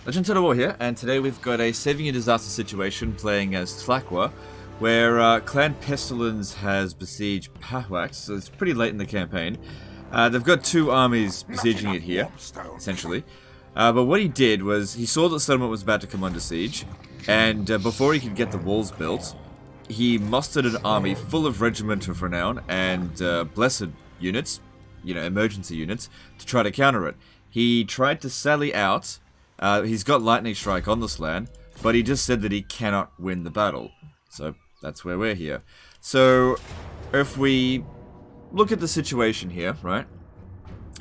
Legend Total War here, and today we've got a saving a disaster situation playing as Tlaqua, where Clan Pestilence has besieged Pahwax, so it's pretty late in the campaign. They've got two armies besieging it here, essentially. But what he did was, he saw that the settlement was about to come under siege, and before he could get the walls built, he mustered an army full of Regiment of Renown and Blessed units, you know, emergency units, to try to counter it. He tried to sally out. He's got Lightning Strike on this land, but he just said that he cannot win the battle. So that's where we're here. So if we look at the situation here, right?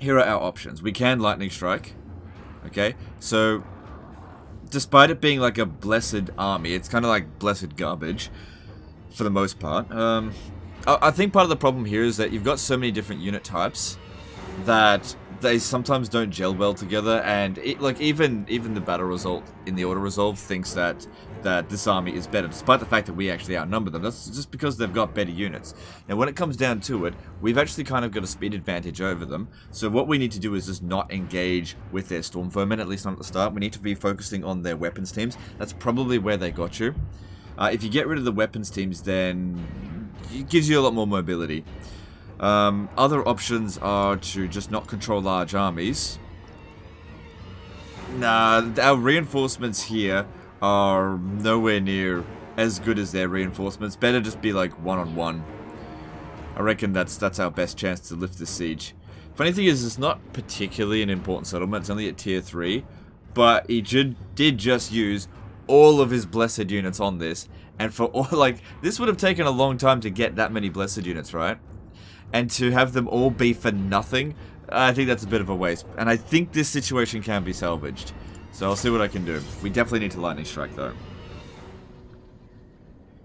Here are our options. We can Lightning Strike. Okay, so despite it being like a blessed army, it's kind of like blessed garbage for the most part. I think part of the problem here is that you've got so many different unit types that they sometimes don't gel well together, and even the battle result in the auto resolve thinks that this army is better, despite the fact that we actually outnumber them. That's just because they've got better units. Now, when it comes down to it, we've actually kind of got a speed advantage over them. So what we need to do is just not engage with their storm foemen, at least not at the start. We need to be focusing on their weapons teams. That's probably where they got you. If you get rid of the weapons teams, then it gives you a lot more mobility. Other options are to just not control large armies. Nah, our reinforcements here are nowhere near as good as their reinforcements. Better just be like one-on-one. I reckon that's our best chance to lift the siege. Funny thing is, it's not particularly an important settlement. It's only at tier 3. But he did just use all of his blessed units on this. And for all, like, this would have taken a long time to get that many blessed units, right? And to have them all be for nothing, I think that's a bit of a waste. And I think this situation can be salvaged. So I'll see what I can do. We definitely need to Lightning Strike, though.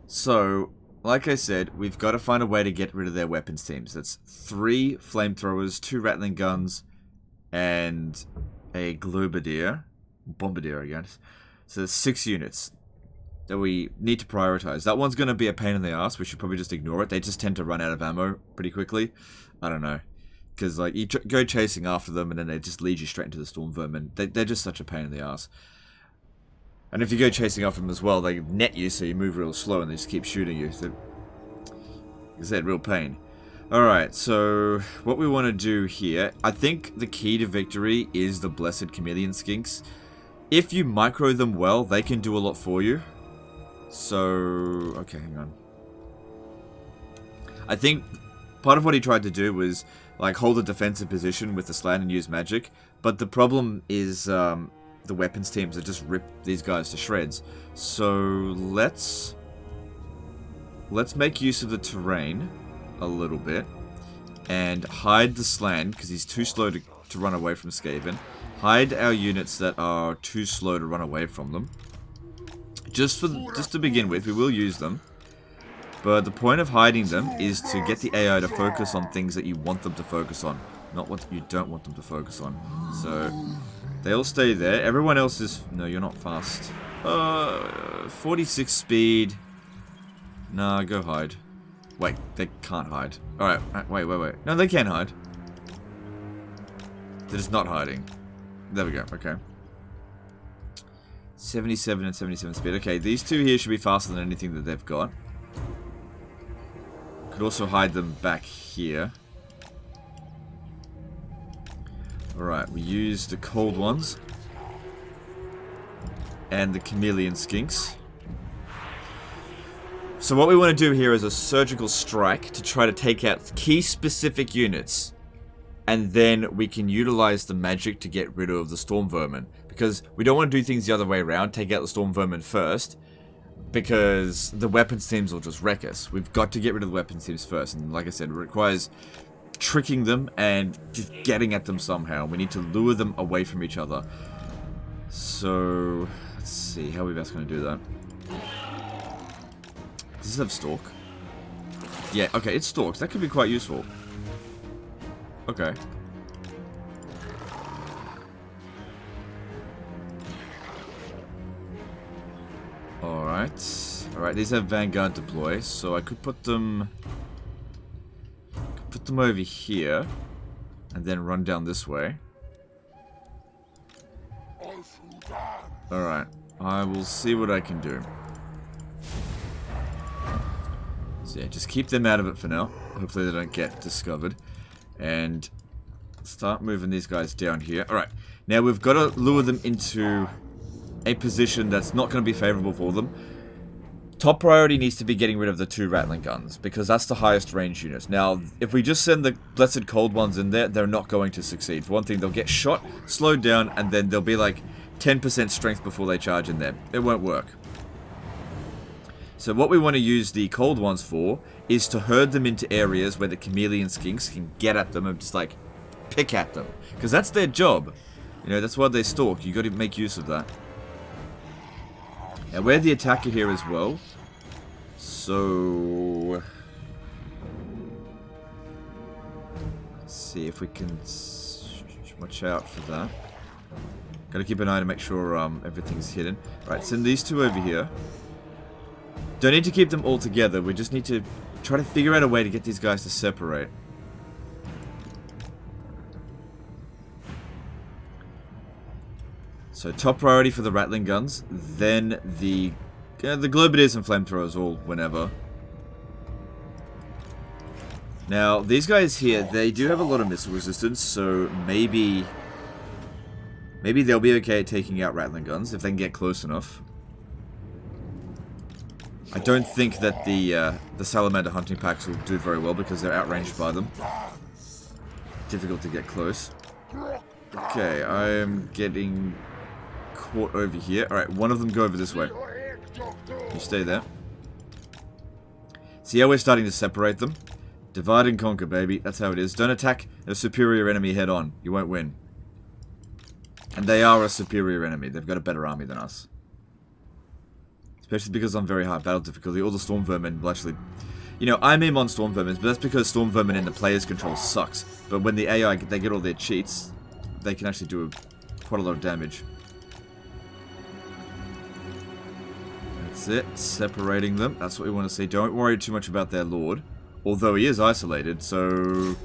So, like I said, we've got to find a way to get rid of their weapons teams. That's 3 flamethrowers, 2 rattling guns, and a globadier. Bombardier, I guess. So there's 6 units that we need to prioritize. That one's going to be a pain in the ass. We should probably just ignore it. They just tend to run out of ammo pretty quickly. I don't know. Because, like, you go chasing after them and then they just lead you straight into the storm vermin. They're just such a pain in the ass. And if you go chasing after them as well, they net you, so you move real slow and they just keep shooting you. So, it's that real pain. Alright, so what we want to do here, I think the key to victory is the Blessed Chameleon Skinks. If you micro them well, they can do a lot for you. So, okay, hang on. I think part of what he tried to do was, like, hold a defensive position with the slant and use magic. But the problem is the weapons teams that just rip these guys to shreds. So, let's make use of the terrain a little bit. And hide the slant, because he's too slow to run away from Skaven. Hide our units that are too slow to run away from them. Just to begin with, we will use them. But the point of hiding them is to get the AI to focus on things that you want them to focus on, not what you don't want them to focus on. So, they'll stay there. Everyone else is... No, you're not fast. 46 speed. Nah, go hide. Wait, they can't hide. Alright, wait. No, they can hide. They're just not hiding. There we go, okay. 77 and 77 speed. Okay, these two here should be faster than anything that they've got. Could also hide them back here. Alright, we use the cold ones. And the chameleon skinks. So what we want to do here is a surgical strike to try to take out key specific units. And then we can utilize the magic to get rid of the storm vermin. Because we don't want to do things the other way around, take out the storm vermin first. Because the weapons teams will just wreck us. We've got to get rid of the weapons teams first. And like I said, it requires tricking them and just getting at them somehow. We need to lure them away from each other. So, let's see, how are we best going to do that? Does this have stalk? Yeah, okay, it stalks. That could be quite useful. Okay. Alright, these have Vanguard deploy, so I could put them over here and then run down this way. Alright. I will see what I can do. So yeah, just keep them out of it for now. Hopefully they don't get discovered. And start moving these guys down here. Alright. Now we've got to lure them into a position that's not going to be favorable for them. Top priority needs to be getting rid of the 2 Rattling guns, because that's the highest range unit. Now, if we just send the Blessed Cold ones in there, they're not going to succeed. For one thing, they'll get shot, slowed down, and then they'll be like 10% strength before they charge in there. It won't work. So what we want to use the cold ones for is to herd them into areas where the chameleon skinks can get at them and just like pick at them. Because that's their job. You know, that's why they stalk. You got to make use of that. Now we're the attacker here as well. So let's see if we can watch out for that. Gotta keep an eye to make sure everything's hidden. Right, send these 2 over here. Don't need to keep them all together. We just need to try to figure out a way to get these guys to separate. So top priority for the Rattling guns, then the Globeteers and Flamethrowers all whenever. Now, these guys here, they do have a lot of missile resistance, so maybe they'll be okay at taking out Rattling guns if they can get close enough. I don't think that the Salamander hunting packs will do very well because they're outranged by them. Difficult to get close. Okay, I am getting caught over here. Alright, one of them go over this way. You stay there. See how we're starting to separate them? Divide and conquer, baby. That's how it is. Don't attack a superior enemy head on. You won't win. And they are a superior enemy. They've got a better army than us. Especially because I'm very high battle difficulty. All the Storm Vermin will actually... You know, I meme on Storm Vermin, but that's because Storm Vermin in the player's control sucks. But when the AI, they get all their cheats, they can actually do quite a lot of damage. That's it. Separating them. That's what we want to see. Don't worry too much about their lord. Although he is isolated, so...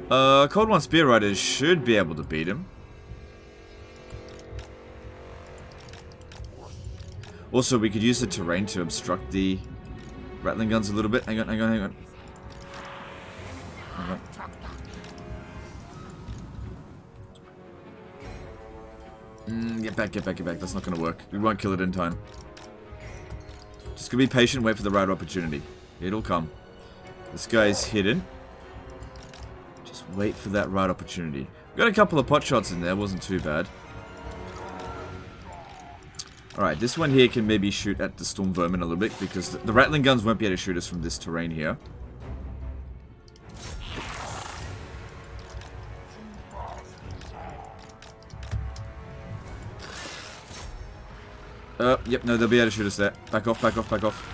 Cold One Spear Riders should be able to beat him. Also, we could use the terrain to obstruct the Rattling guns a little bit. Hang on, hang on, hang on. Hang on. Get back, get back, get back. That's not going to work. We won't kill it in time. Just gonna be patient, wait for the right opportunity. It'll come. This guy's hidden. Just wait for that right opportunity. We got a couple of pot shots in there, wasn't too bad. Alright, this one here can maybe shoot at the Storm Vermin a little bit, because the Rattling guns won't be able to shoot us from this terrain here. Yep, no, they'll be able to shoot us there. Back off, back off, back off.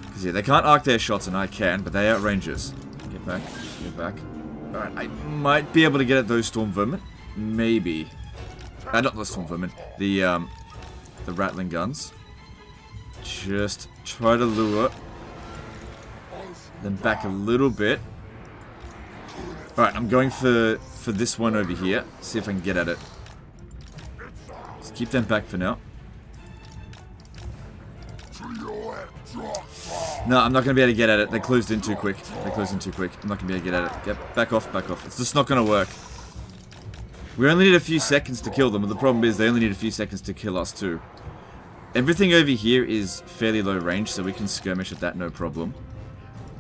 Because, yeah, they can't arc their shots, and I can, but they outrange us. Get back, get back. Alright, I might be able to get at those Storm Vermin. Maybe. Not the Storm Vermin. The Rattling guns. Just try to lure them back a little bit. Alright, I'm going for this one over here. See if I can get at it. Just keep them back for now. No, I'm not going to be able to get at it. They closed in too quick. They closed in too quick. I'm not going to be able to get at it. Yep, back off, back off. It's just not going to work. We only need a few seconds to kill them, but the problem is they only need a few seconds to kill us too. Everything over here is fairly low range, so we can skirmish at that no problem.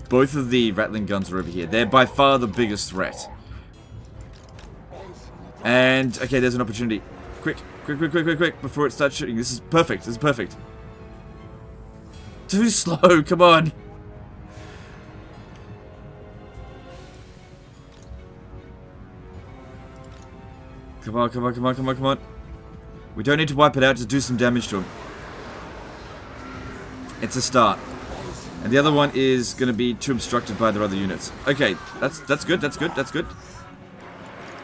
Both of the Rattling guns are over here. They're by far the biggest threat. And, okay, there's an opportunity. Quick, quick, quick, quick, quick, quick, before it starts shooting. This is perfect, this is perfect. Too slow, come on. Come on, come on, come on, come on, come on. We don't need to wipe it out, just do some damage to him. It's a start. And the other one is going to be too obstructed by their other units. Okay, that's good, that's good, that's good.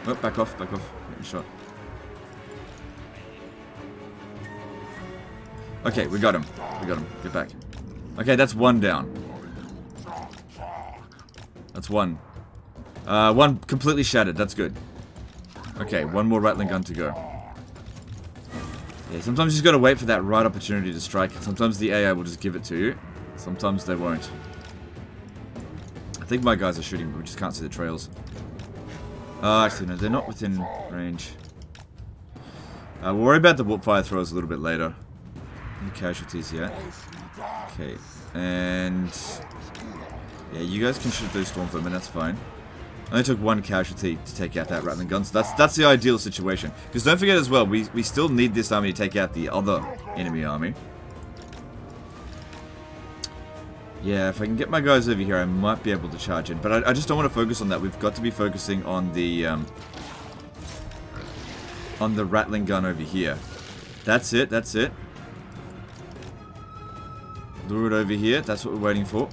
Oh, back off, back off. Getting shot. Okay, we got him. We got him. Get back. Okay, that's one down. That's one. One completely shattered, that's good. Okay, one more Rattling gun to go. Yeah, sometimes you just gotta wait for that right opportunity to strike. Sometimes the AI will just give it to you. Sometimes they won't. I think my guys are shooting, but we just can't see the trails. Actually, no, they're not within range. We'll worry about the warp fire throwers a little bit later. Any casualties yet? Okay, and... yeah, you guys can shoot those storm vermin, that's fine. I only took one casualty to take out that Rattling gun, so that's the ideal situation. Because don't forget as well, we still need this army to take out the other enemy army. Yeah, if I can get my guys over here, I might be able to charge in. But I just don't want to focus on that. We've got to be focusing on the Rattling gun over here. That's it, that's it. Lure it over here, that's what we're waiting for.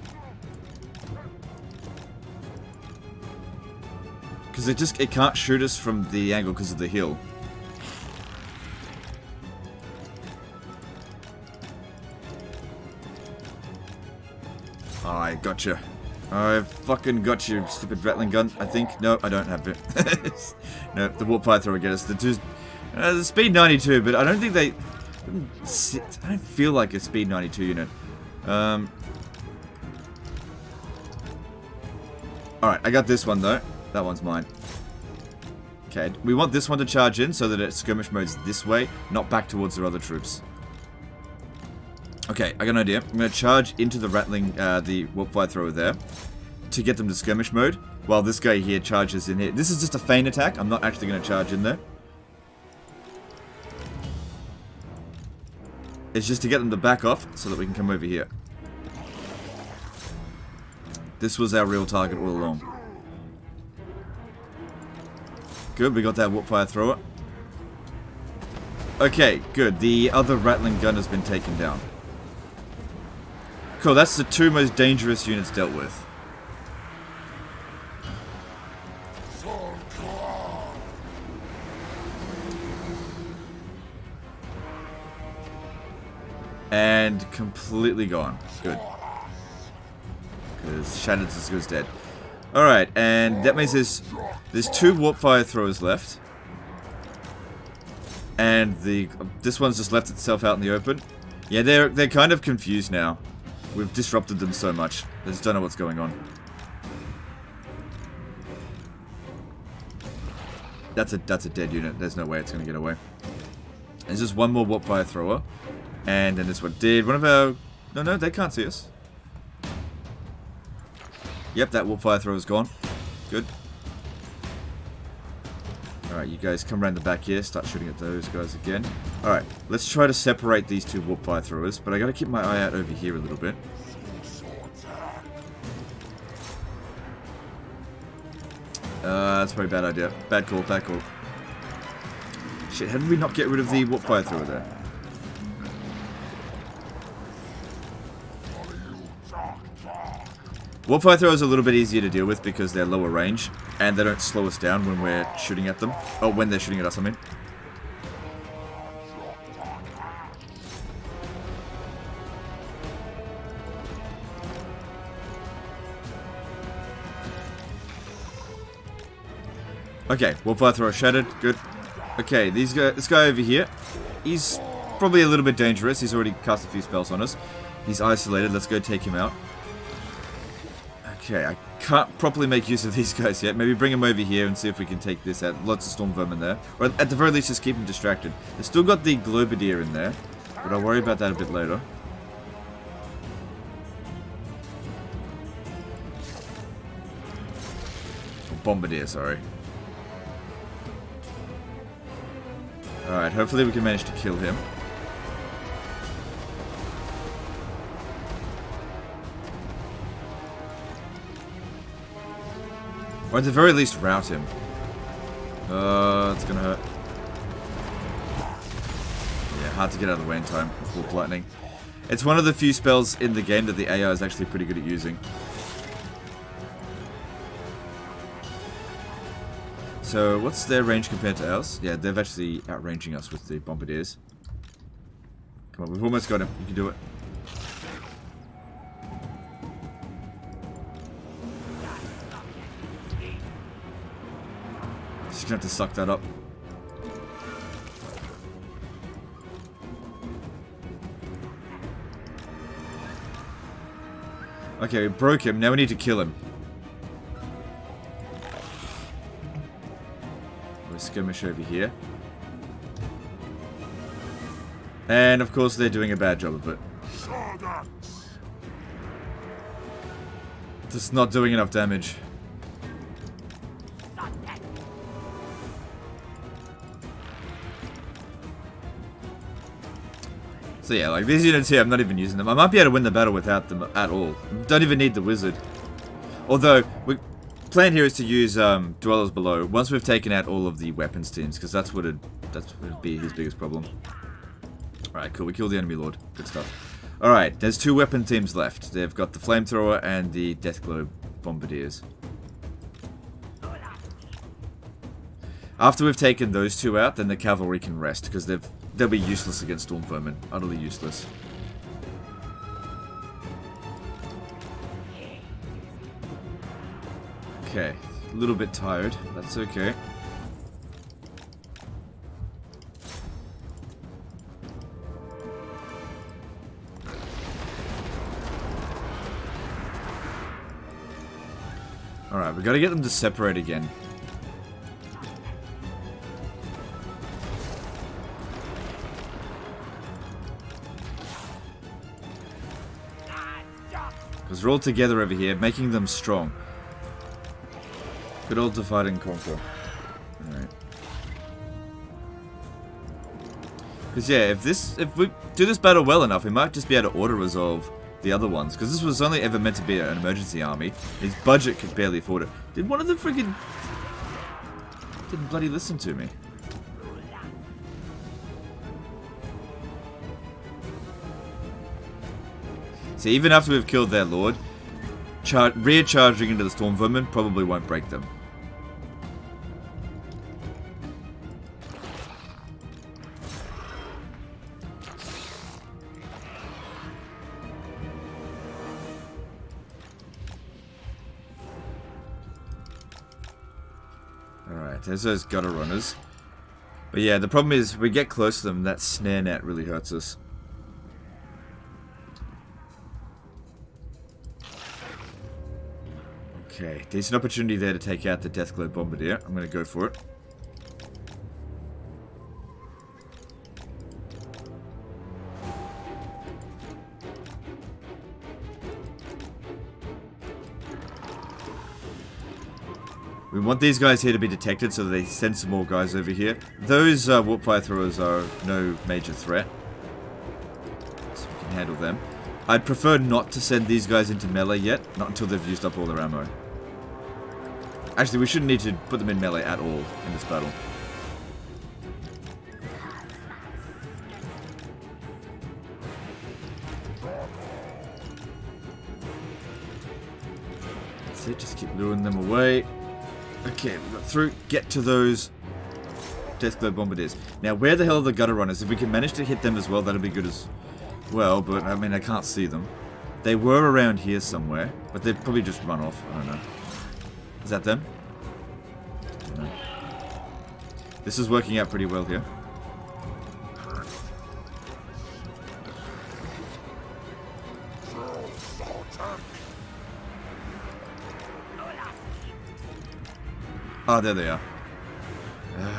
Because it can't shoot us from the angle because of the hill. Oh, I gotcha. I fucking got you, stupid Rattling gun, I think. No, I don't have it. No, the warp fire thrower will get us. The speed 92, but I don't think they... I don't feel like a speed 92 unit. Alright, I got this one though. That one's mine. Okay, we want this one to charge in so that its skirmish mode's this way, not back towards their other troops. Okay, I got an idea. I'm going to charge into the Rattling, the warp fire thrower there, to get them to skirmish mode, while this guy here charges in here. This is just a feint attack. I'm not actually going to charge in there. It's just to get them to back off so that we can come over here. This was our real target all along. Good, we got that warp fire thrower. Okay, good. The other Rattling gun has been taken down. Cool, that's the two most dangerous units dealt with. And completely gone. Good. Because Shattered is dead. Alright, and that means there's two warp fire throwers left. And this one's just left itself out in the open. Yeah, they're kind of confused now. We've disrupted them so much. They just don't know what's going on. That's a dead unit. There's no way it's going to get away. There's just one more warp fire thrower. And then this one did. One of our... No, they can't see us. Yep, that warp fire thrower's gone. Good. Alright, you guys come around the back here. Start shooting at those guys again. Alright, let's try to separate these two warp fire throwers. But I gotta keep my eye out over here a little bit. That's probably a bad idea. Bad call, bad call. Shit, how did we not get rid of the warp fire thrower there? Warp fire throwers are a little bit easier to deal with because they're lower range, and they don't slow us down when we're shooting at them. Oh, when they're shooting at us, I mean. Okay, warp fire thrower shattered. Good. Okay, this guy over here, he's probably a little bit dangerous. He's already cast a few spells on us. He's isolated. Let's go take him out. Okay, I can't properly make use of these guys yet. Maybe bring them over here and see if we can take this out. Lots of storm vermin there. Or at the very least, just keep them distracted. They've still got the Globadier in there, but I'll worry about that a bit later. Bombardier, sorry. Alright, hopefully we can manage to kill him. Or at the very least, rout him. It's gonna hurt. Yeah, hard to get out of the way in time with Warp Lightning. It's one of the few spells in the game that the AI is actually pretty good at using. So, what's their range compared to ours? Yeah, they're actually outranging us with the Bombardiers. Come on, we've almost got him. You can do it. Just gonna have to suck that up. Okay, we broke him. Now we need to kill him. We'll skirmish over here. And of course they're doing a bad job of it. Just not doing enough damage. So yeah, like these units here, I'm not even using them. I might be able to win the battle without them at all. Don't even need the wizard. Although, plan here is to use Dwellers Below once we've taken out all of the weapons teams, because that's what would be his biggest problem. Alright, cool. We killed the enemy lord. Good stuff. Alright, there's 2 weapon teams left. They've got the flamethrower and the Deathglow bombardiers. After we've taken those 2 out, then the cavalry can rest, because they'll be useless against storm vermin. Utterly useless. Okay, a little bit tired. That's okay. Alright, we gotta get them to separate again. Because we're all together over here, making them strong. Good old divide and conquer. Alright. Because yeah, if we do this battle well enough, we might just be able to auto-resolve the other ones. Because this was only ever meant to be an emergency army. His budget could barely afford it. Did one of them friggin... didn't bloody listen to me. See, even after we've killed their lord, rear charging into the storm vermin probably won't break them. Alright, there's those gutter runners. But yeah, the problem is, we get close to them, that snare net really hurts us. Okay, decent opportunity there to take out the Deathglow Bombardier. I'm going to go for it. We want these guys here to be detected so that they send some more guys over here. Those warp fire throwers are no major threat, so we can handle them. I'd prefer not to send these guys into melee yet, not until they've used up all their ammo. Actually, we shouldn't need to put them in melee at all in this battle. That's it, just keep luring them away. Okay, we got through. Get to those Deathglow Bombardiers. Now, where the hell are the gutter runners? If we can manage to hit them as well, that'd be good as well, but I mean, I can't see them. They were around here somewhere, but they'd probably just run off. I don't know. Is that them? No. This is working out pretty well here. Ah, there they are.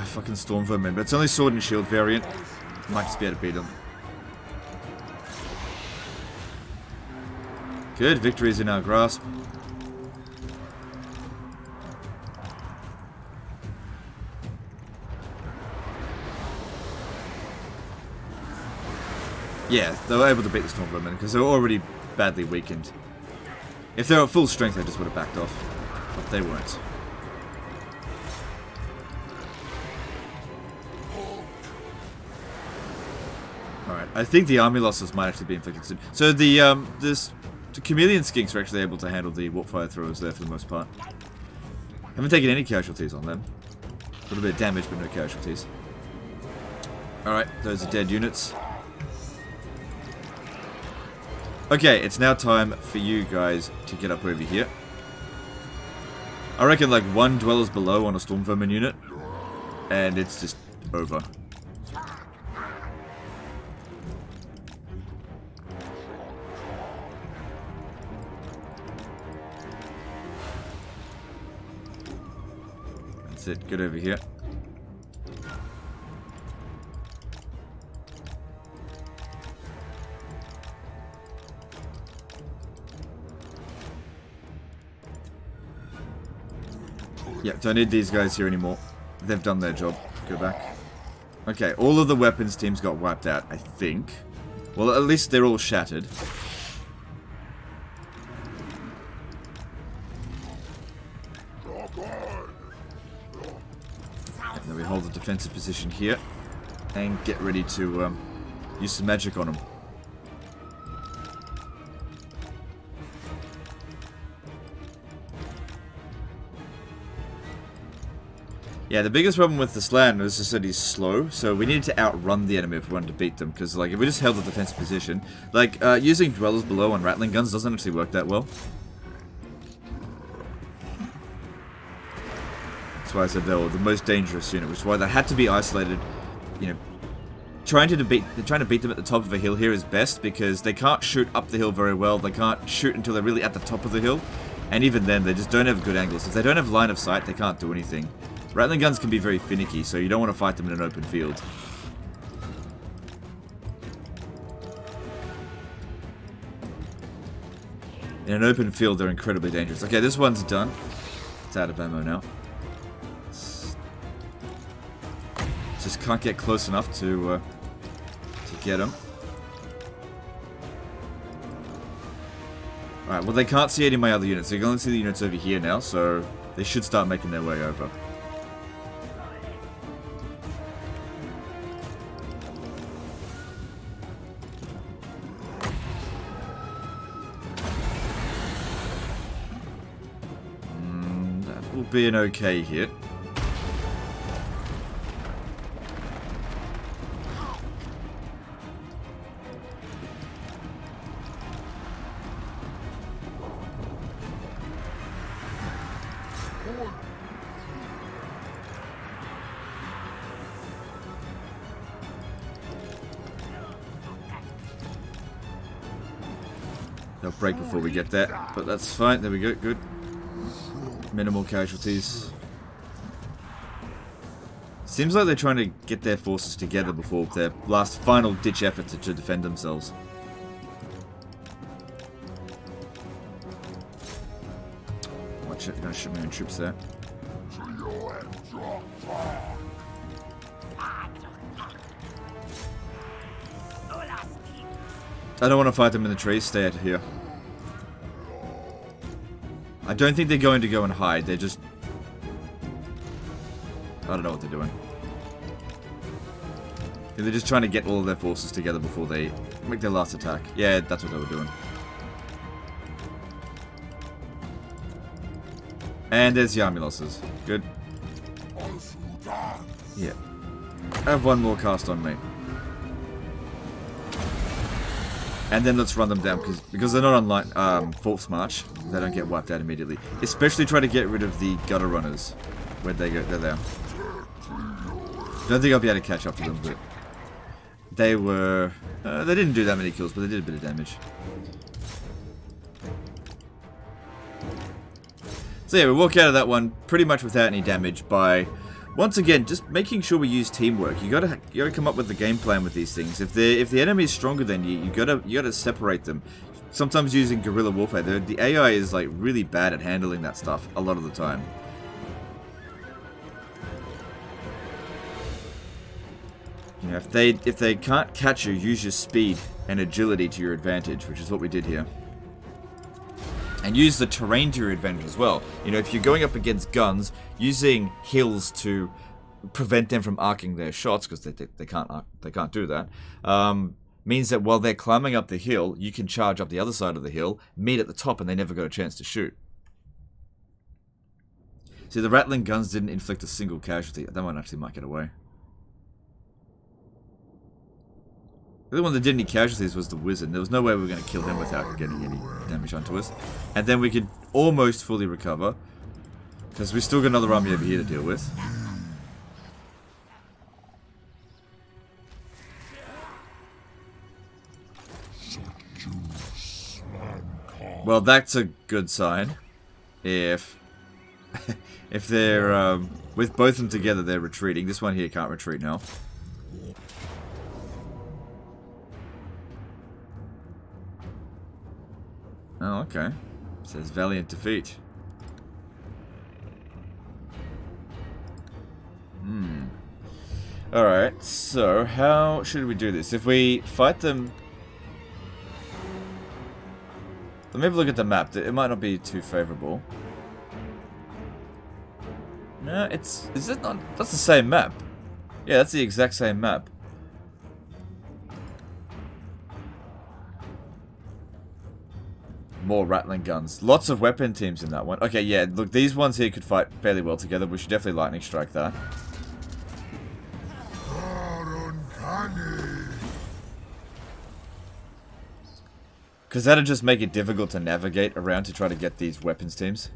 Fucking storm vermin, but it's only sword and shield variant. Might just be able to beat them. Good, victory is in our grasp. Yeah, they were able to beat the storm vermin because they were already badly weakened. If they were at full strength, they just would have backed off. But they weren't. Alright, I think the army losses might actually be inflicted soon. So the chameleon skinks are actually able to handle the warp fire throwers there for the most part. Haven't taken any casualties on them. A little bit of damage, but no casualties. Alright, those are dead units. Okay, it's now time for you guys to get up over here. I reckon like 1 Dwellers Below on a storm vermin unit and it's just over. That's it. Get over here. Yeah, don't need these guys here anymore. They've done their job. Go back. Okay, all of the weapons teams got wiped out, I think. Well, at least they're all shattered. And then we hold the defensive position here. And get ready to use some magic on them. Yeah, the biggest problem with this land was just that he's slow, so we needed to outrun the enemy if we wanted to beat them, because like if we just held the defensive position, like using dwellers below on rattling guns doesn't actually work that well. That's why I said they were the most dangerous unit, which is why they had to be isolated. You know, trying to beat them at the top of a hill here is best, because they can't shoot up the hill very well, they can't shoot until they're really at the top of the hill, and even then they just don't have good angles. If they don't have line of sight, they can't do anything. Rattling guns can be very finicky, so you don't want to fight them in an open field. In an open field, they're incredibly dangerous. Okay, this one's done. It's out of ammo now. Just can't get close enough to get them. Alright, well they can't see any of my other units. They can only see the units over here now, so they should start making their way over. Be an okay hit. They'll break before we get that, but that's fine. There we go. Good. Minimal casualties. Seems like they're trying to get their forces together before their last final ditch effort to defend themselves. Watch it, gonna shoot my own troops there. I don't want to fight them in the trees, stay out here. I don't think they're going to go and hide, they're just... I don't know what they're doing. They're just trying to get all of their forces together before they make their last attack. Yeah, that's what they were doing. And there's the army losses. Good. Yeah. I have one more cast on me. And then let's run them down, because they're not on line, false march. They don't get wiped out immediately. Especially try to get rid of the gutter runners. Where'd they go? They're there. Don't think I'll be able to catch up to them, but... They were... they didn't do that many kills, but they did a bit of damage. So yeah, we walk out of that one pretty much without any damage by... Once again, just making sure we use teamwork. You gotta come up with the game plan with these things. If the enemy is stronger than you, you gotta separate them. Sometimes using guerrilla warfare, the AI is like really bad at handling that stuff a lot of the time. You know, if they can't catch you, use your speed and agility to your advantage, which is what we did here. And use the terrain to your advantage as well. You know, if you're going up against guns, using hills to prevent them from arcing their shots, because they can't do that, means that while they're climbing up the hill, you can charge up the other side of the hill, meet at the top, and they never got a chance to shoot. See, the rattling guns didn't inflict a single casualty. That one actually might get away. The only one that did any casualties was the wizard. There was no way we were going to kill him without getting any damage onto us. And then we could almost fully recover, because we still got another army over here to deal with. Well, that's a good sign. If if they're with both of them together, they're retreating. This one here can't retreat now. Oh, okay. It says valiant defeat. Alright, so how should we do this? If we fight them... Let me have a look at the map. It might not be too favorable. No, it's... Is it not... That's the same map. Yeah, that's the exact same map. More Rattling guns. Lots of weapon teams in that one. Okay, yeah, look, these ones here could fight fairly well together. We should definitely lightning strike that. Because that'd just make it difficult to navigate around to try to get these weapons teams.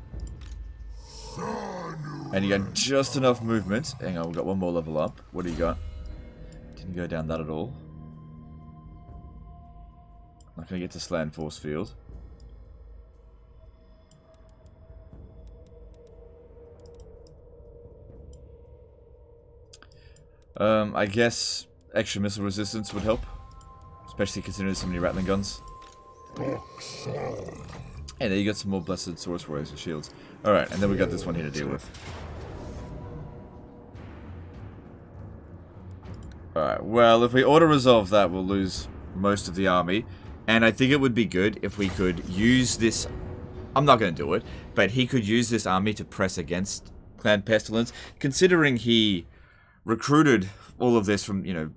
And you got just enough movement. Hang on, we've got one more level up. What do you got? Didn't go down that at all. Not going to get to Slan Force Field. I guess extra missile resistance would help. Especially considering there's so many Rattling guns. And there you got some more Blessed Source Warriors with shields. Alright, and then we got this one here to deal with. Alright, well, if we auto-resolve that, we'll lose most of the army. And I think it would be good if we could use this... I'm not going to do it, but he could use this army to press against Clan Pestilence, considering he recruited all of this from, you know,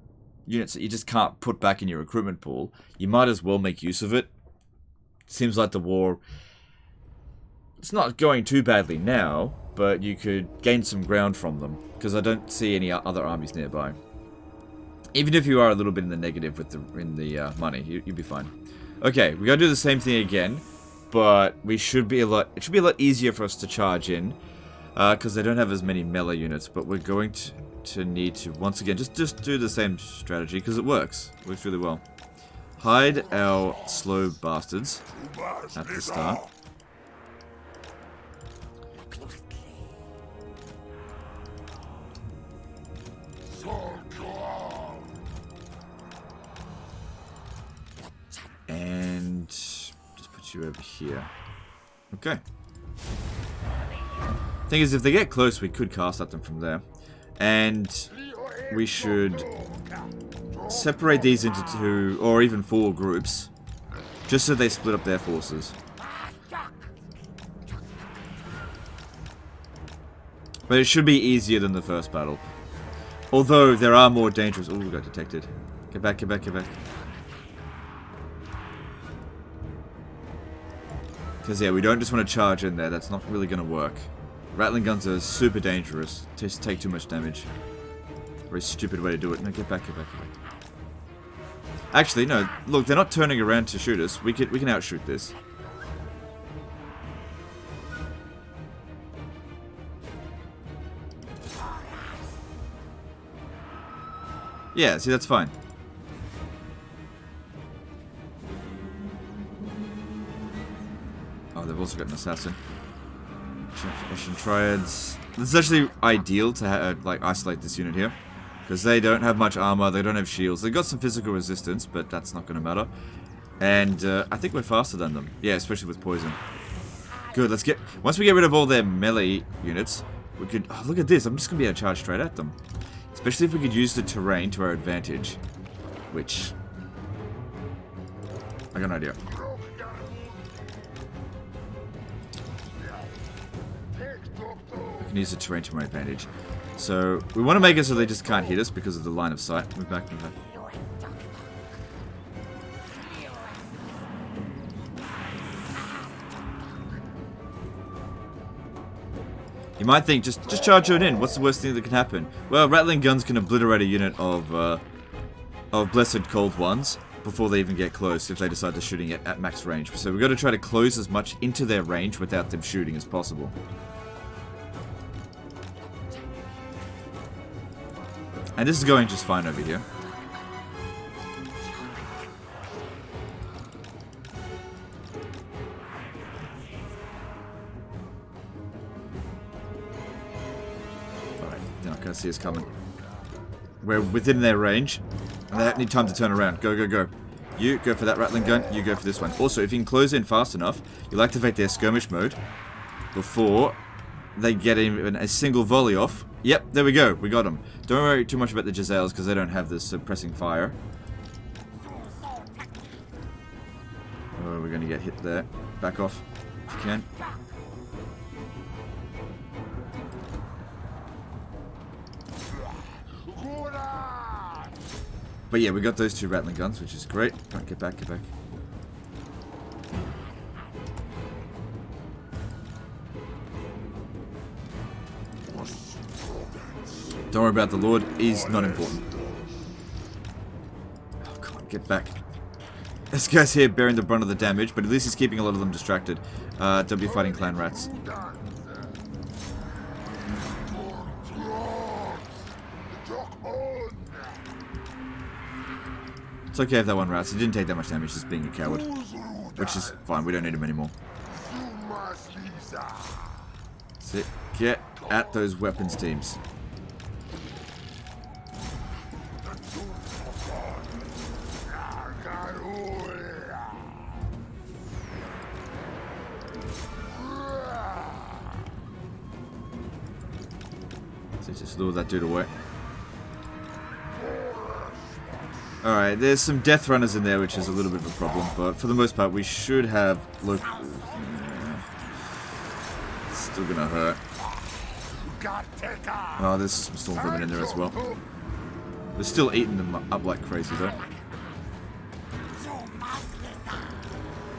units that you just can't put back in your recruitment pool. You might as well make use of it. Seems like the war... It's not going too badly now, but you could gain some ground from them, because I don't see any other armies nearby. Even if you are a little bit in the negative with the money, you'll be fine. Okay, we gotta do the same thing again, but we should be a lot. It should be a lot easier for us to charge in, because they don't have as many melee units. But we're going to need to once again just do the same strategy because it works. It works really well. Hide our slow bastards at the start. And just put you over here. Okay. Thing is, if they get close, we could cast at them from there. And we should separate these into 2 or even 4 groups, just so they split up their forces. But it should be easier than the first battle. Although there are more dangerous... Oh, we got detected. Get back, get back, get back. Because, yeah, we don't just want to charge in there. That's not really going to work. Rattling guns are super dangerous. Just take too much damage. Very stupid way to do it. No, get back, get back, get back. Actually, no. Look, they're not turning around to shoot us. We can outshoot this. Yeah, see, that's fine. Oh, they've also got an assassin. Ashen Triads. This is actually ideal to like isolate this unit here, because they don't have much armor, they don't have shields. They've got some physical resistance, but that's not going to matter. And I think we're faster than them. Yeah, especially with poison. Good. Let's get. Once we get rid of all their melee units, we could. Oh, look at this! I'm just going to be able to charge straight at them. Especially if we could use the terrain to our advantage, which I got an idea. Use the terrain to my advantage. So we want to make it so they just can't hit us because of the line of sight. Move back, move back. You might think, just charge it in. What's the worst thing that can happen? Well, Rattling guns can obliterate a unit of Blessed Cold Ones before they even get close if they decide to shooting it at max range. So we've got to try to close as much into their range without them shooting as possible. And this is going just fine over here. going to see us coming. We're within their range. And they need time to turn around. Go, go, go. You go for that Rattling gun. You go for this one. Also, if you can close in fast enough, you'll activate their skirmish mode before they get even a single volley off. Yep, there we go. We got them. Don't worry too much about the Giselles because they don't have this suppressing fire. Oh, we're going to get hit there. Back off if you can. But yeah, we got those 2 Rattling guns, which is great. Right, get back, get back. Don't worry about the Lord, he's not important. Oh, come on, get back. This guy's here bearing the brunt of the damage, but at least he's keeping a lot of them distracted. Don't be fighting clan rats. It's okay if that one rats. He didn't take that much damage just being a coward. Which is fine, we don't need him anymore. That's it. Get at those weapons teams. So just lure that dude away. Alright, there's some death runners in there, which is a little bit of a problem, but for the most part, we should have local. It's still gonna hurt. Oh, there's some storm vermin in there as well. We're still eating them up like crazy, though.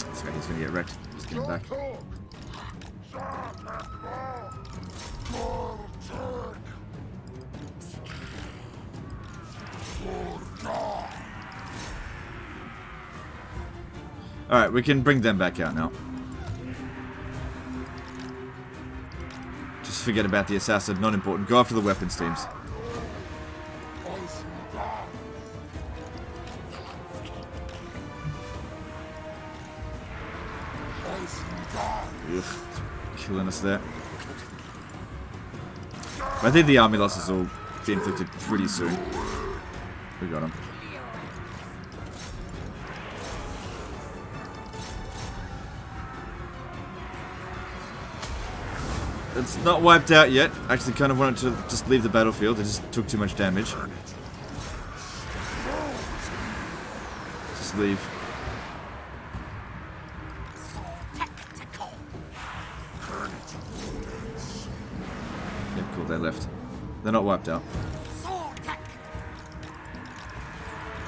This guy, he's gonna get wrecked. Just get him back. Alright, we can bring them back out now. Just forget about the assassin, not important. Go after the weapons teams. Ugh, killing us there. I think the army losses will be inflicted pretty soon. We got him. It's not wiped out yet. Actually, kind of wanted to just leave the battlefield. It just took too much damage. Just leave. Yeah, cool. They left. They're not wiped out.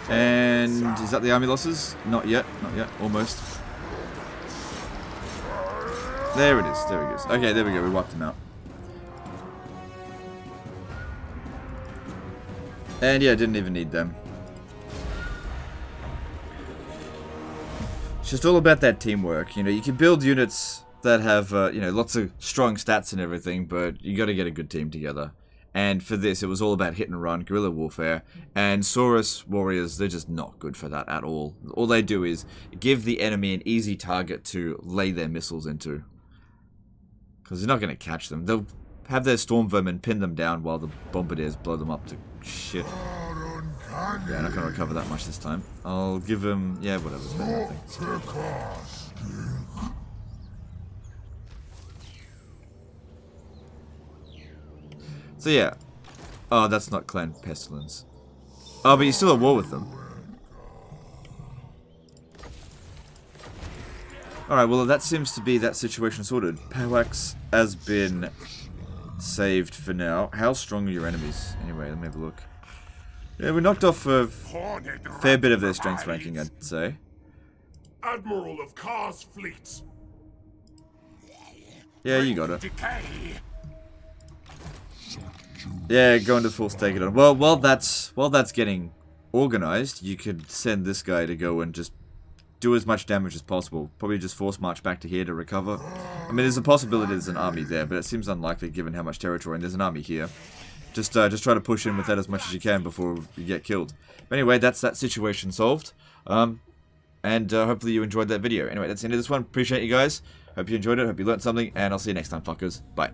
And is that the army losses? Not yet. Not yet. Almost. There it is. There he goes. Okay, there we go. We wiped him out. And yeah, didn't even need them. It's just all about that teamwork. You know, you can build units that have, you know, lots of strong stats and everything, but you got to get a good team together. And for this, it was all about hit and run, guerrilla warfare. And Saurus warriors, they're just not good for that at all. All they do is give the enemy an easy target to lay their missiles into. Because they're not going to catch them. They'll have their storm vermin pin them down while the bombardiers blow them up to shit. Yeah, I'm not going to recover that much this time. I'll give him... yeah, whatever. It's better than nothing. So yeah. Oh, that's not Clan Pestilence. Oh, but you're still at war with them. Alright, well that seems to be that situation sorted. Pawax has been saved for now. How strong are your enemies? Anyway, let me have a look. Yeah, we knocked off a fair bit of their strength ranking, I'd say. Admiral of Kar's fleets. Yeah, you got it. Yeah, go into full stake it on. Well, while that's getting organized, you could send this guy to go and just do as much damage as possible. Probably just force march back to here to recover. I mean, there's a possibility there's an army there, but it seems unlikely given how much territory, and there's an army here. Just try to push in with that as much as you can before you get killed. But anyway, that's that situation solved. And hopefully you enjoyed that video. Anyway, that's the end of this one. Appreciate you guys. Hope you enjoyed it. Hope you learned something, and I'll see you next time, fuckers. Bye.